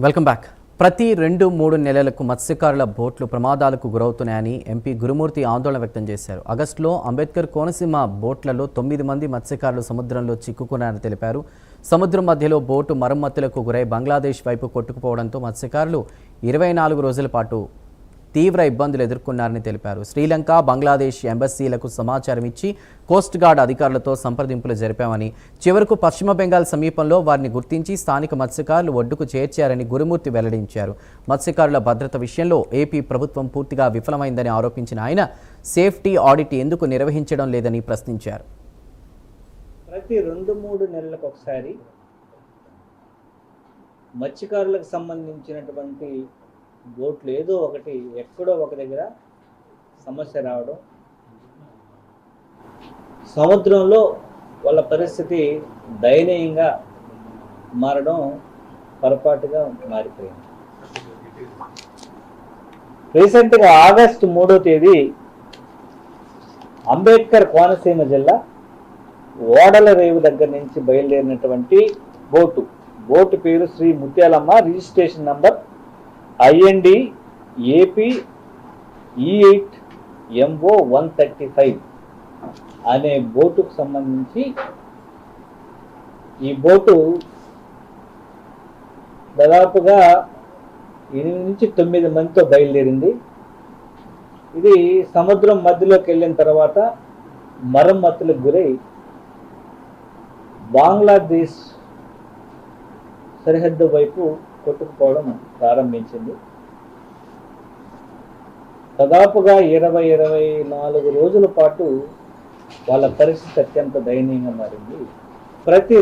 Welcome back. ప్రతి 2-3 నెలలకు మత్స్యకారుల బోట్లు ప్రమాదాలకు గురవుతున్నాయని ఎంపీ గురుమూర్తి ఆందోళన వ్యక్తం చేశారు. ఆగస్టులో అంబేద్కర్ కోనసీమ బోట్లలో 9 మంది మత్స్యకారులు సముద్రంలో చిక్కుకున్నారని తెలిపారు. సముద్రం మధ్యలో బోటు మరమ్మతులకు గురై బంగ్లాదేశ్ వైపు కొట్టుకుపోవడంతో మత్స్యకారులు 24 రోజుల పాటు తీవ్ర ఇబ్బందులు ఎదుర్కొన్నారని తెలిపారు. శ్రీలంక, బంగ్లాదేశ్ ఎంబసీలకు సమాచారం ఇచ్చి కోస్ట్ గార్డ్ అధికారులతో సంప్రదింపులు జరిపామని, చివరకు పశ్చిమ బెంగాల్ సమీపంలో వారిని గుర్తించి స్థానిక మత్స్యకారులు ఒడ్డుకు చేర్చారని గురుమూర్తి వెల్లడించారు. మత్స్యకారుల భద్రత విషయంలో ఏపీ ప్రభుత్వం పూర్తిగా విఫలమైందని ఆరోపించిన ఆయన సేఫ్టీ ఆడిట్ ఎందుకు నిర్వహించడం లేదని ప్రశ్నించారు. ప్రతి 2-3 నెలలకు ఒకసారి మత్స్యకారులకు సంబంధించినటువంటి బోట్లు ఏదో ఒకటి ఎక్కడో ఒక దగ్గర సమస్య రావడం, సముద్రంలో వాళ్ళ పరిస్థితి దయనీయంగా మారడం పొరపాటుగా మారిపోయింది. రీసెంట్గా ఆగస్టు 3వ తేదీ అంబేద్కర్ కోనసీమ జిల్లా ఓడల రేవు దగ్గర నుంచి బయలుదేరినటువంటి బోటు పేరు Shri Muthyalamma, registration number IND AP E8MO 135 అనే బోటుకు సంబంధించి ఈ బోటు దాదాపుగా 8-9 మందితో బయలుదేరింది. ఇది సముద్రం మధ్యలోకి వెళ్ళిన తర్వాత మరమ్మతులకు గురై బంగ్లాదేశ్ సరిహద్దు వైపు కొట్టుకుపోవడం ప్రారంభించింది. దాదాపుగా 20-24 రోజుల పాటు వాళ్ళ పరిస్థితి అత్యంత దయనీయంగా మారింది. ప్రతి